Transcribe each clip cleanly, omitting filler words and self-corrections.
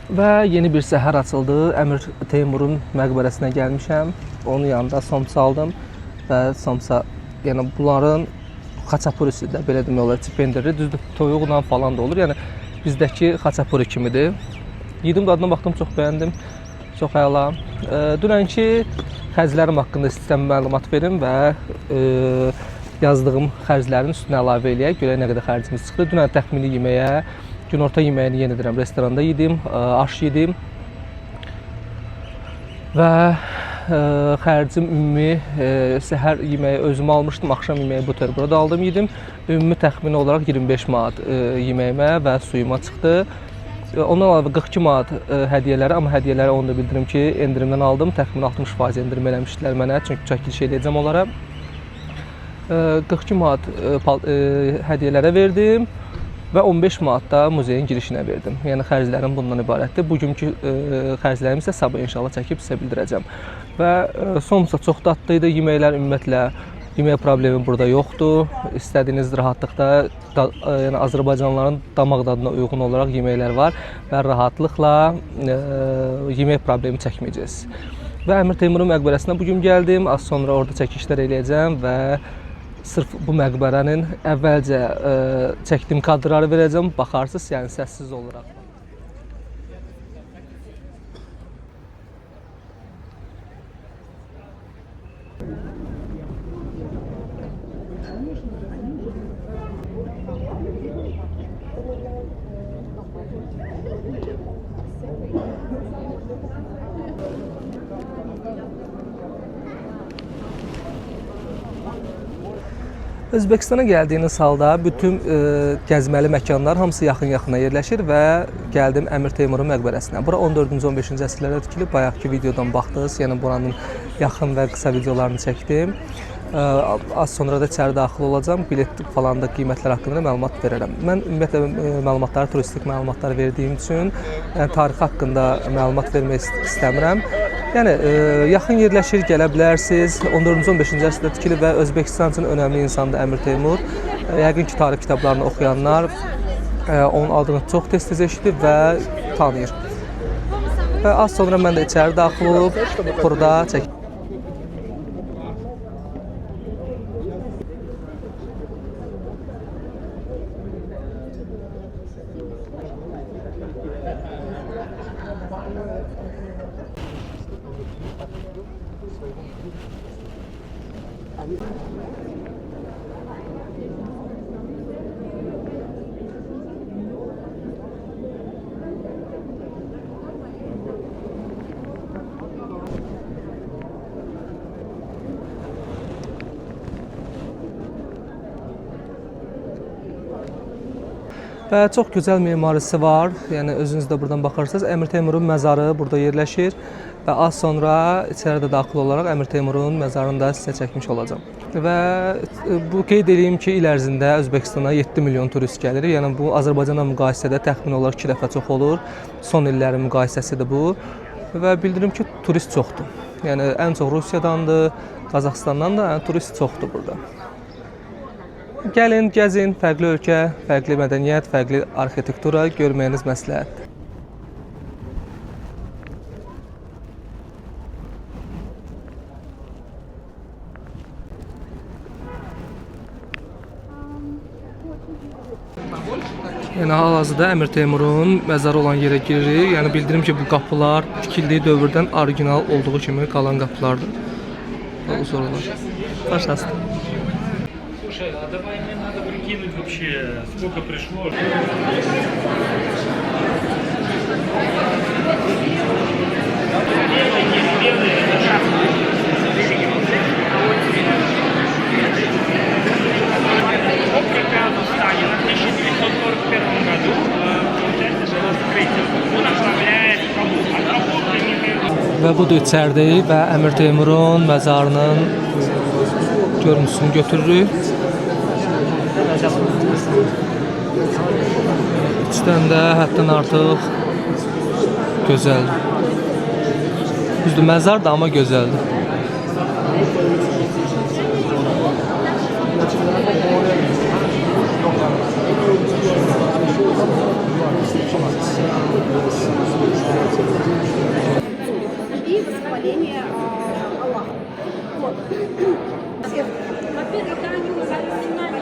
Və yeni bir səhər açıldı. Əmir Teymurun məqbərəsinə gəlmişəm. Onun yanında somsa aldım və somsa, yəni bunların xaçapurisi də belə demək olar ki, pendiri, düzdür, toyuqla falan da olur. Yəni bizdəki xaçapuri kimidir. Yedim, dadına baxdım, çox bəyəndim. Çox əla. Dünənki xərclərim haqqında istəyirəm məlumat verim və yazdığım xərclərin üstünə əlavə eləyək. Görək nə qədər xərcimiz çıxdı. Dünən təxmini yeməyə, günorta yeməyini yenə deyirəm, restoranda yedim, aş yedim. Və xərcim ümumi səhər yeməyi özüm almışdım, axşam yeməyi buterbrod aldım, yedim. Ümumi təxmini olaraq 25 manat yeməyimə və suyuma çıxdı. Ondan əlavə 42 manat hədiyyələri, amma hədiyyələri onu da bildirim ki, endirimdən aldım. Təxmini 60% endirim eləmişdilər mənə, çünki çəkiliş edəcəm onlara. 42 manat hədiyyələrə verdim və 15 manat da muzeyin girişinə verdim. Yəni xərclərim bundan ibarətdir. Bugünkü xərclərimi isə sabah inşallah çəkib sizə bildirəcəm. Və somsa çox dadlı idi. Yeməklər ümumiyyətlə, yemək problemi burada yoxdur. İstədiyiniz rahatlıqda, yəni Azərbaycanlıların damaq dadına uyğun olaraq yeməklər var və rahatlıqla yemək problemi çəkməyəcəksiniz. Və Əmir Teymurun məqbərəsinə bugün gəldim. Az sonra orada çəkişlər eləyəcəm və sırf bu məqbərənin əvvəlcə çəkdiyim kadrları verəcəm. Baxarsınız, yəni səssiz olaraq. Özbəkistana gəldiyiniz halda bütün gəzməli məkanlar hamısı yaxın-yaxına yerləşir və gəldim Əmir Teymurun məqbərəsinə. Bura 14-cü, 15-ci əsrlərdə tikilib, bayaqki videodan baxdınız, yəni buranın yaxın və qısa videolarını çəkdim. Az sonra da içəri daxil olacağam, bilet falan da qiymətlər haqqında məlumat verərəm. Mən ümumiyyətlə məlumatları, turistik məlumatlar verdiyim üçün tarix haqqında məlumat vermək istəmirəm. Yəni yaxın yerləşir, gələ bilərsiniz. 14-cü, 15-ci əsrdə tikilib və Özbəkistan üçün önəmli insandır Əmir Teymur. Yəqin ki, tarix kitablarını oxuyanlar onun adını çox tez-tez eşidib və tanıyır. Və az sonra mən də içəri daxil olub burada çəkdim. Və çox gözəl memarisi var. Yəni özünüz də buradan baxırsınız. Əmir Teymurun məzarı burada yerləşir və az sonra içəridə daxil olaraq Əmir Teymurun məzarını da sizə çəkmiş olacağam. Və bu qeyd edeyim ki, il ərzində Özbəkistana 7 milyon turist gəlir. Yəni bu Azərbaycanla müqayisədə təxmin olaraq 2 dəfə çox olur. Son illərin müqayisəsidir bu. Və bildirim ki, turist çoxdur. Yəni ən çox Rusiyadandır, Qazaxıstandan da turist çoxdur burada. Gəlin, gəzin, fərqli ölkə, fərqli mədəniyyət, fərqli arxitektura görməyiniz məsləhətdir. Yəni hal-hazırda Əmir Teymurun məzarı olan yerə giririk. Yəni bildirim ki, bu qapılar tikildiyi dövrdən orijinal olduğu kimi qalan qapılardır. O sorular. Başlasın. Слушай, а давай мне надо прикинуть вообще, сколько пришло. Заказу Сталина в 1941 году, получается, было вскрытие. Он оставляет Və budur içəridəyik və Əmir Teymurun məzarının görüntüsünü götürürük. İçdən də həddən artıq gözəldir. Düzdür, məzar da amma gözəldir. благословение Аллаха. Вот. Во-первых, да, они национально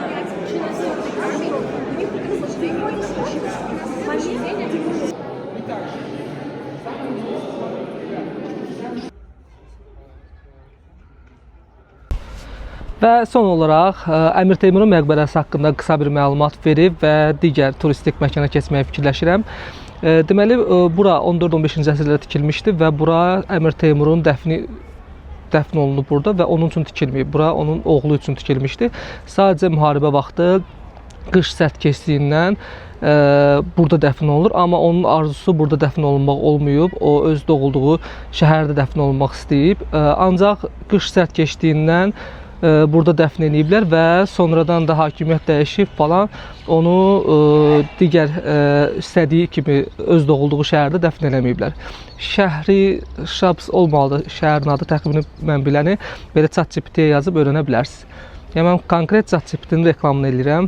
Və son olaraq Əmir Teymurun məqbərəsi haqqında qısa bir məlumat verib və digər turistik məkana keçməyi fikirləşirəm. Deməli, bura 14-15-ci əsrlərdə tikilmişdi və bura Əmir Teymurun dəfn olunub burada və onun üçün tikilməyib. Bura onun oğlu üçün tikilmişdi. Sadəcə müharibə vaxtı qış sərt keçdiyindən burada dəfn olunur, amma onun arzusu burada dəfn olunmaq olmayıb. O öz doğulduğu şəhərdə dəfn olunmaq istəyib. Ancaq qış sərt keçdiyindən burada dəfn ediblər və sonradan da hakimiyyət dəyişib falan onu digər istədiyi kimi öz doğulduğu şəhərdə dəfn eləməyiblər. Şəhri Şabs olmalıdır, şəhərin adı təxmini mən biləni belə ChatGPT-yə yazıb öyrənə bilərsiniz. Yəni mən konkret ChatGPT-nin reklamını edirəm.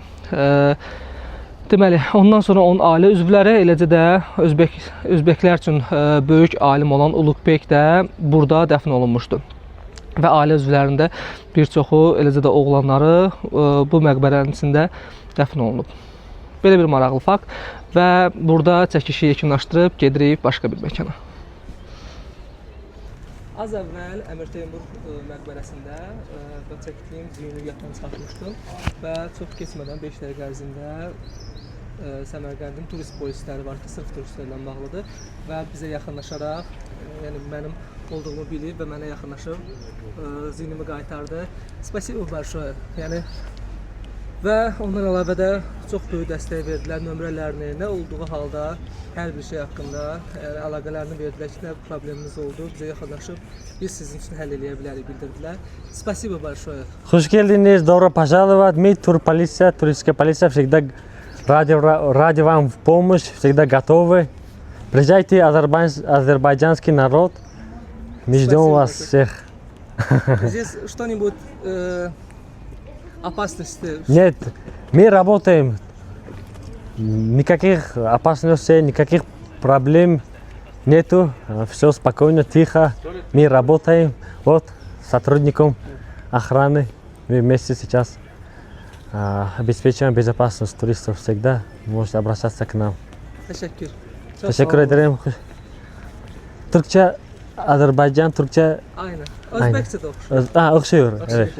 Deməli, ondan sonra onun ailə üzvləri, eləcə də özbəklər üçün böyük alim olan Ulugbek də burada dəfn olunmuşdu. Və ailə üzvlərində bir çoxu, eləcə də oğlanları bu məqbərənin içində dəfn olunub. Belə bir maraqlı fakt və burada çəkişi yekunlaşdırıb gedirik başqa bir məkana. Az əvvəl Əmir Teymur məqbərəsində və çəkdiyim düyünü yaddan çıxartmışdım və çox keçmədən 5 dəqiqə ərzində Səmərqəndin turist polisləri var ki, sırf turistlərlə bağlıdır və bizə yaxınlaşaraq, yəni mənim olduğumu bilib və mənə yaxınlaşıb zihnimi qaytardı. Spasibo большое. Yəni və ondan əlavə də çox böyük dəstək verdilər, nömrələrini, nə olduğu halda hər bir şey haqqında əlaqələrini verdilər ki, nə problemimiz oldu, bizə yaxınlaşıb biz sizin üçün həll eləyə bilərik bildirdilər. Spasibo большое. Hoş geldiniz, добро пожаловать. Мы турполиция, туристская полиция всегда ради вам в помощь, всегда готовы. Приезжайте, азербайджанский народ. Мы ждем вас всех. Здесь что-нибудь опасности? Нет, мы работаем. Никаких опасностей, никаких проблем нету. Все спокойно, тихо. Мы работаем. Вот, сотрудником охраны. Мы вместе сейчас обеспечиваем безопасность туристов всегда. Можете обращаться к нам. Teşekkür. Teşekkür ederim. Türkçe, Azerbaycan, Türkçe. Aynen. Özbekçe de oxşur. Okşuyor. Evet.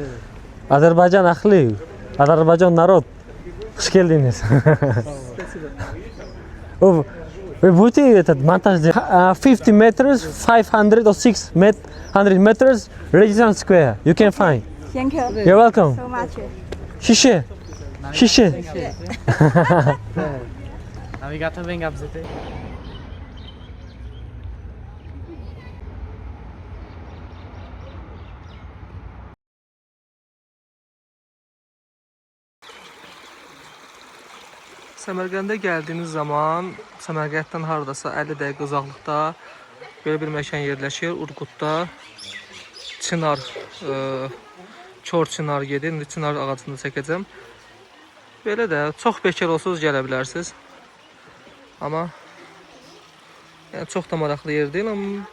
Azerbaycan aklı. Azerbaycan narod. Hoş geldiniz. Спасибо. Вы будете этот монтаж 50 meters, 500 or 600 meters, Regent Square. You can find. Thank you You're welcome. so much. Şişe. Şişe. Navigator vem gazetê. Səmərqəndə gəldiyiniz zaman Səmərqənddən hardasa 50 dəqiqə uzaqlıqda belə bir məkan yerləşir. Urqutda Çınar, Kor Çınar gedir. İndi Çınar ağacını çəkəcəm. Belə də çox bekar olsanız gələ bilərsiniz. Amma yəni çox da maraqlı yer deyil, amma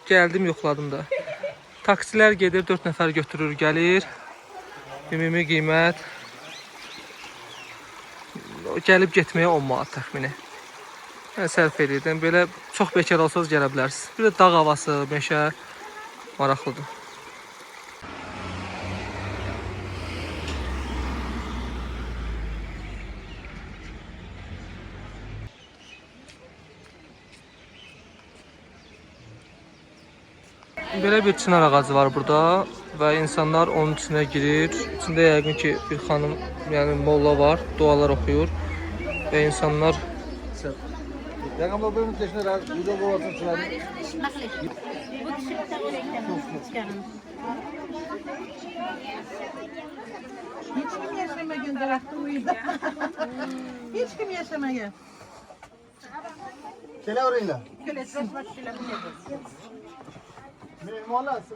gəldim, yoxladım da. Taksilər gedir, 4 nəfər götürür, gəlir. Ümumi qiymət gəlib getməyə 10 manat təxmini. Yəni sərf edirdim. Belə çox bekar olsanız gələ bilərsiniz. Bir də dağ havası, meşə maraqlıdır. Belə bir çınar ağacı var burada və insanlar onun içinə girir. İçində yəqin ki bir xanım, yəni molla var, dualar oxuyur və insanlar Hiç kim yaşamagan daraxtda uyda. Hiç kim yaşamagan. Kelaveringlar. Kelasin.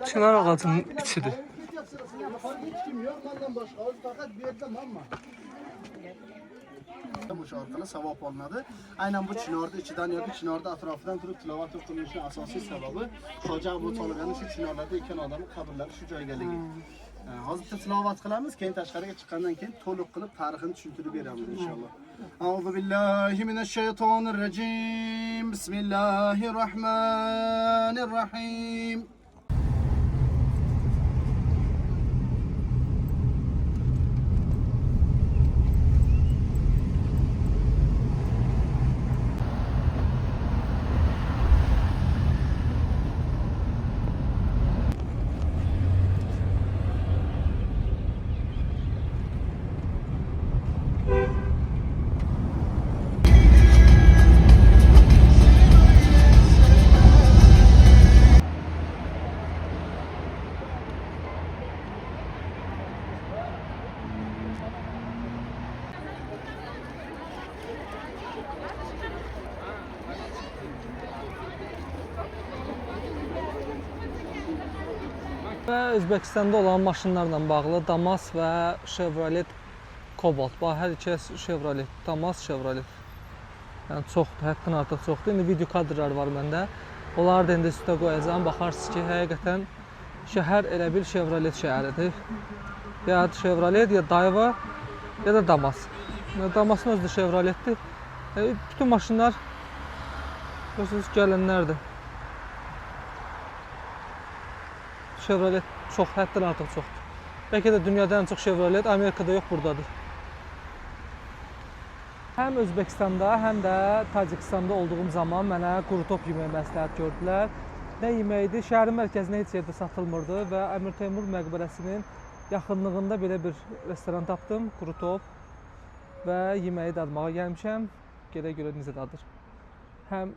çınar ağacının içidir. Hiç kim yok, ondan başqa. O'zi faqat bu yerda mamma. Bu şarkıda savab olunadı. Aynen bu Çınar'da içinden yakın Çınar'da etrafından durup tilavat okunuşun asasi sebabı Hoca Abu Talib'nin şu Çınar'da iken adamın kabirleri şu joyga geldi. Hazırda tilavat qilamiz, keyin tashqariga chiqqandan keyin to'liq qilib tarixini tushuntirib beramiz inshaalloh. A'udhu billahi minashshaytonirrajim. Bismillahirrahmanirrahim. Və Özbəkistanda olan maşınlarla bağlı Damas və Chevrolet Cobalt. Bax, hər ikisi Chevrolet, Damas, Chevrolet. Yəni çoxdur, həddən artıq çoxdur. İndi video kadrlar var məndə. Onları da indi üstə qoyacağam. Baxarsınız ki, həqiqətən şəhər elə bir Chevrolet şəhəridir. Ya Chevrolet, ya Daiwa, ya da Damas. Damasın özü də Chevroletdir. Bütün maşınlar görürsünüz gələnlərdir. Chevrolet çox, həddən artıq çoxdur. Bəlkə də dünyada ən çox Chevrolet Amerikada yox, buradadır. Həm Özbəkistanda, həm də Tacikistanda olduğum zaman mənə quru top yeməyi məsləhət gördülər. Nə yeməkdir? Şəhərin mərkəzində heç yerdə satılmırdı və Əmir Teymur məqbərəsinin yaxınlığında belə bir restoran tapdım, quru top və yeməyi dadmağa gəlmişəm. Gələ görə necə dadır. Həm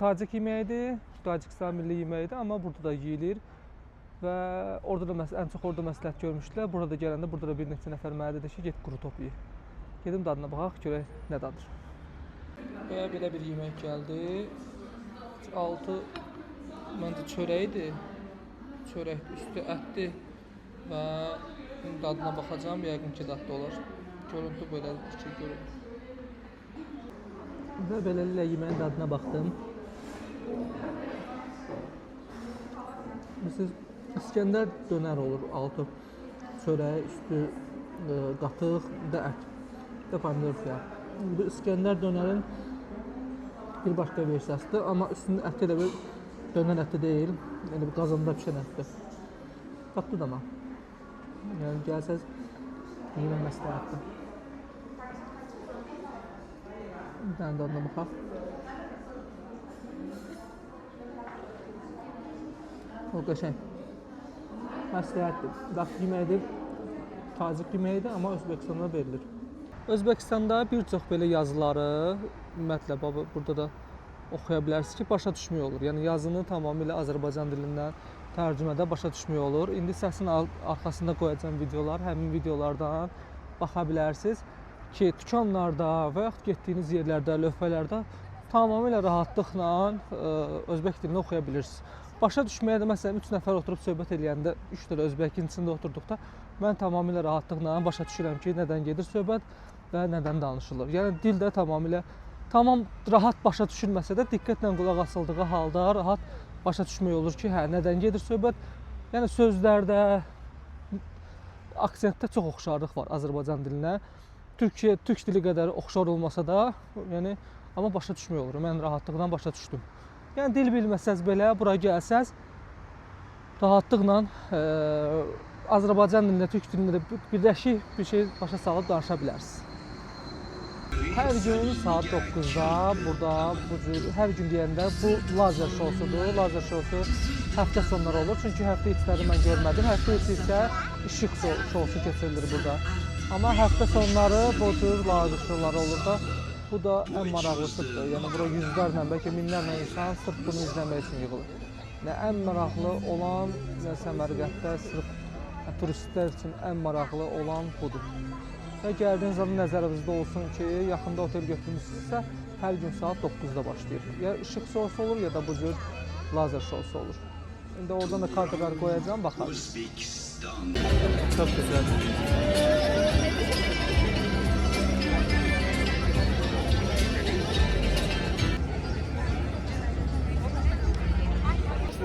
Tacik yeməyidir, Tacikistan milli yeməyidir, amma burada da yeyilir. Və orada da ən çox orada məsləhət görmüşdülər. Burada gələndə burada da bir neçə nəfər mənə dedi ki, get quru top ye. Gedim dadına baxaq, görək nə dadır. Və belə bir yemək gəldi. Altı məncə çörəkdir. Çörəkdir, üstü ətdir və dadına baxacağam, yəqin ki dadlı olar. Görüntü belədir ki, görün. Və beləliklə yeməyin dadına baxdım. Siz İskəndər dönər olur, altı çörək, üstü qatıq, bir də ət, bir də pomidor fiyat. Bu İskəndər dönərin bir başqa versiyasıdır, amma üstünün əti də bir dönər əti deyil, yəni bir qazanda pişən ətdir. Qatdı da amma. Yəni gəlsəz yemək məsləhətdir. Bir dənə dadına baxaq. O qəşəng. Məsləhətdir. Qatıq yeməyidir, Tacik yeməyidir, amma Özbəkistanda verilir. Özbəkistanda bir çox belə yazıları, ümumiyyətlə burada da oxuya bilərsiniz ki, başa düşmək olur. Yəni yazını tamamilə Azərbaycan dilindən tərcümədə başa düşmək olur. İndi səsin arxasında qoyacağım videolar, həmin videolardan baxa bilərsiniz ki, dükanlarda və yaxud getdiyiniz yerlərdə, lövhələrdə tamamilə rahatlıqla Özbək dilini oxuya bilirsiniz. Başa düşməyə də məsələn 3 nəfər oturub söhbət eləyəndə 3 dənə özbəkin içində oturduqda mən tamamilə rahatlıqla başa düşürəm ki, nədən gedir söhbət və nədən danışılır. Yəni dil də tamamilə rahat başa düşülməsə də diqqətlə qulaq asıldığı halda rahat başa düşmək olur ki, hə nədən gedir söhbət. Yəni sözlərdə, aksentdə çox oxşarlıq var Azərbaycan dilinə. Türk dili qədər oxşar olmasa da, yəni amma başa düşmək olur. Mən rahatlıqla başa düşdüm. Yəni dil bilməsəz belə, bura gəlsəz rahatlıqla Azərbaycan dilində, Türk dilində birləşik bir şey başa salıb danışa bilərsiniz. Hər gün saat 9-da burada bu cür, hər gün deyəndə bu lazer şousudur. Lazer şousu həftə sonları olur. Çünki həftə içləri mən görmədim. Həftə içi isə işıq şousu keçirilir burada. Amma həftə sonları bu cür lazer şouları olur da. Bu da ən maraqlısıdır. Yəni bura yüzlərlə, bəlkə minlərlə insan sırf bunu izləmək üçün yığılır. Ən maraqlı olan Səmərqəddə sırf turistlər üçün ən maraqlı olan budur. Və gəldiyiniz zaman nəzərinizdə olsun ki, yaxında otel götürmüşsünüzsə, hər gün saat 9-da başlayır. Ya işıq şousu olur, ya da bu cür lazer şousu olur. İndi oradan da kadrları qoyacağım, baxarız. Çox gözəl.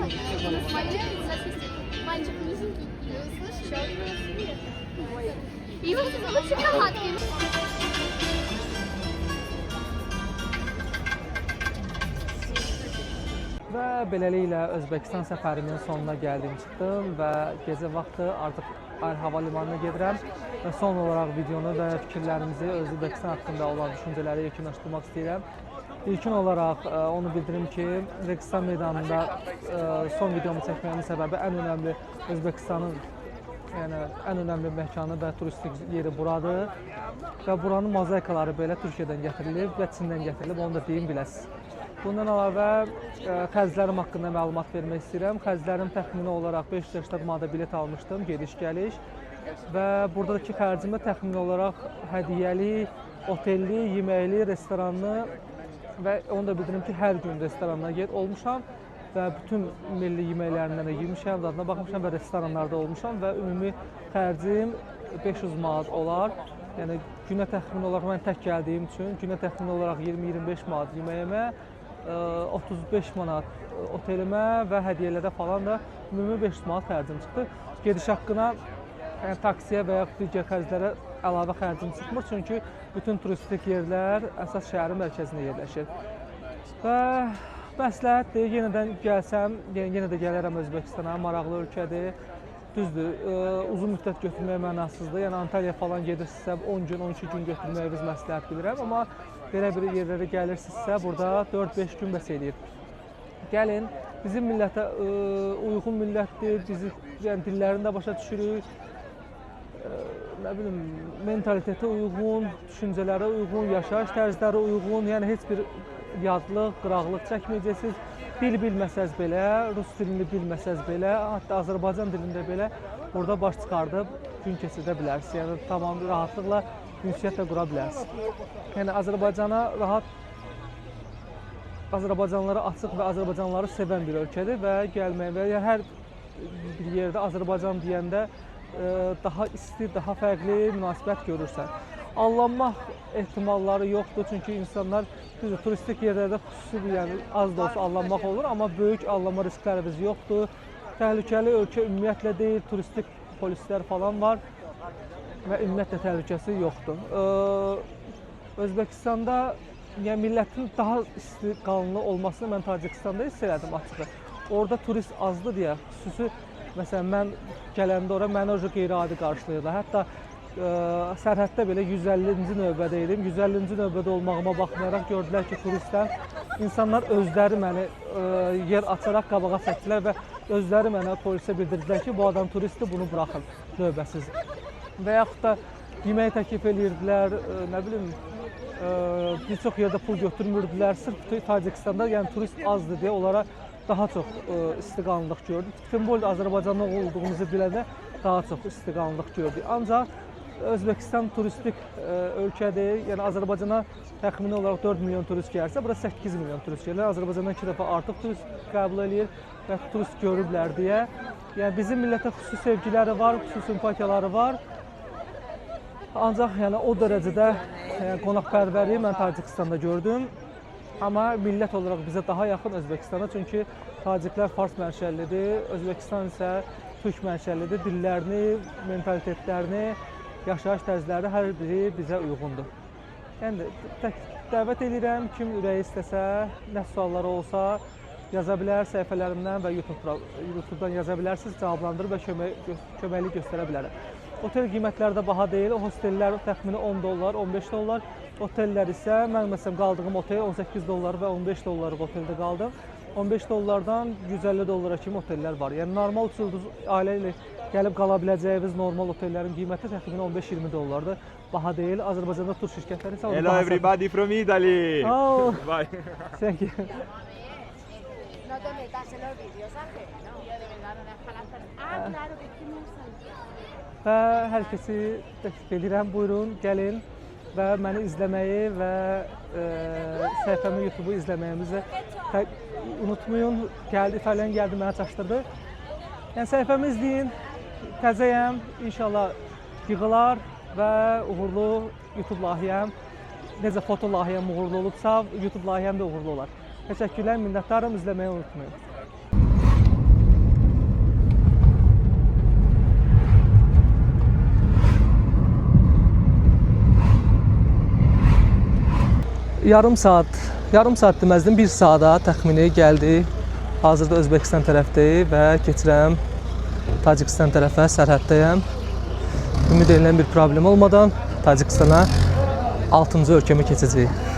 И вот шоколадки. Və beləliklə Özbəkistan səfərimin sonuna gəldim, çıxdım və gecə vaxtı artıq Air Hava Limanına gedirəm və son olaraq videonu və fikirlərimizi Özbəkistan haqqında olan düşüncələri yekunlaşdırmaq istəyirəm. İlkin olaraq onu bildirim ki, Registan meydanında son videomu çəkməyimin səbəbi ən önəmli Özbəkistanın ən önəmli məkanı və turistik yeri buradır və buranın mozaikaları belə Türkiyədən gətirilib və Çindən gətirilib, onu da deyim biləsiniz. Bundan əlavə xərclərim haqqında məlumat vermək istəyirəm. Xərclərim təxmini olaraq 580 manata bilet almışdım, gediş-gəliş və buradakı xərcimə təxmini olaraq hədiyyəli, otelli, yeməkli, restoranlı və onu da bildirim ki, hər gün restoranlara olmuşam və bütün milli yeməklərindən də yemişəm, dadına baxmışam və restoranlarda olmuşam və ümumi xərcim 500 manat olar. Yəni günə təxmini olaraq mən tək gəldiyim üçün günə təxmini olaraq 20-25 manat yeməyimə, 35 manat otelimə və hədiyyələrə falan da ümumi 500 manat xərcim çıxdı. Gediş haqqına taksiyə və yaxud digər xərclərə əlavə xərcim çıxmır, çünki bütün turistik yerlər əsas şəhərin mərkəzində yerləşir. Və məsləhətdir, yenədən gəlsəm, yenə də gələrəm Özbəkistana, maraqlı ölkədir. Düzdür, uzun müddət götürmək mənasızdır. Yəni Antalya falan gedirsinizsə 10 gün, 12 gün götürməyi biz məsləhət bilirəm, amma belə bir yerlərə gəlirsinizsə burada 4-5 gün bəs eləyir. Gəlin, bizim millətə uyğun millətdir, bizi yəni dillərini də başa düşürük. Nə bilim, mentalitetə uyğun, düşüncələrə uyğun, yaşayış tərzləri uyğun, yəni heç bir yadlıq, qıraqlıq çəkməyəcəksiniz. Dil bilməsəz belə, rus dilini bilməsəz belə, hətta Azərbaycan dilində belə burada baş çıxardıb gün keçirdə bilərsiniz. Yəni tamam rahatlıqla ünsiyyət də qura bilərsiniz. Yəni Azərbaycana rahat, Azərbaycanlılara açıq və Azərbaycanlıları sevən bir ölkədir və gəlməyə və yəni hər bir yerdə Azərbaycan deyəndə daha isti, daha fərqli münasibət görürsən. Allanmaq ehtimalları yoxdur, çünki insanlar turistik yerlərdə xüsusi yəni az da olsa allanmaq olur, amma böyük allanma risklərimiz yoxdur. Təhlükəli ölkə ümumiyyətlə deyil, turistik polislər falan var və ümumiyyətlə təhlükəsi yoxdur. Özbəkistanda yəni millətin daha isti qanlı olmasını mən Tacikistanda hiss elədim açıqda. Orada turist azdır deyə xüsusi məsələn mən gələndə ora məni qeyri-adi qarşılayırlar. Hətta sərhəddə belə 150-ci növbədə idim. 150-ci növbədə olmağıma baxmayaraq gördülər ki, turistlər, insanlar özləri məni yer açaraq qabağa çəkdilər və özləri mənə polisə bildirdilər ki, bu adam turistdir, bunu buraxın növbəsiz. Və yaxud da yemək təklif edirdilər, nə bilim, bir çox yerdə pul götürmürdülər. Sırf Tacikistanda yəni turist azdır deyə onlara daha çox istiqanlılıq gördük. Tüm boyda Azərbaycanda olduğumuzu biləndə daha çox istiqanlılıq gördük. Ancaq Özbəkistan turistik ölkədir. Yəni Azərbaycana təxmini olaraq 4 milyon turist gəlsə, bura 8 milyon turist gəlir. Azərbaycandan 2 dəfə artıq turist qəbul edir və turist görüblər deyə. Yəni bizim millətə xüsusi sevgiləri var, xüsusi simpatiyaları var. Ancaq yəni o dərəcədə qonaqpərvərliyi mən Tacikistanda gördüm. Amma millət olaraq bizə daha yaxın Özbəkistana, çünki Taciklər fars mənşəlidir, Özbəkistan isə türk mənşəlidir. Dillərini, mentalitetlərini, yaşayış tərzləri hər biri bizə uyğundur. Yəni dəvət edirəm, kim ürəyi istəsə, nə sualları olsa yaza bilər səhifələrimdən və YouTube-dan yaza bilərsiniz, cavablandırıb və köməklik göstərə bilərəm. Otel qiymətləri də baha deyil, o hostellər təxmini 10 dollar, 15 dollar. Otellər isə, mən məsələn qaldığım otel 18 dollar və 15 dollarlıq oteldə qaldım. 15 dollardan 150 dollara kimi otellər var. Yəni normal uçulduz ailə ilə gəlib qala biləcəyiniz normal otellərin qiyməti təxminən 15-20 dollardır. Baha deyil. Azərbaycanda tur şirkətləri isə Hello everybody from Italy. Oh. Bye. Thank you. No te metas en los vídeos ajenos. De verdad, no deja las personas. Ah, claro, que es que no usan. Və hər kəsi təklif edirəm, buyurun, gəlin və məni izləməyi və səhifəmi YouTube-u izləməyimizi unutmayın. İtalyan gəldi, mənə çaşdırdı. Yəni səhifəmi izləyin, təzəyəm, inşallah yığılar və uğurlu YouTube layihəm, necə foto layihəm uğurlu olubsa, YouTube layihəm də uğurlu olar. Təşəkkürlər, minnətdarım, izləməyi unutmayın. yarım saat deməzdim, 1 saata təxmini gəldik. Hazırda Özbəkistan tərəfdəyik və keçirəm Tacikistan tərəfə, sərhəddəyəm. Ümid edirəm bir problem olmadan Tacikistana 6-cı ölkəmə keçəcəyik.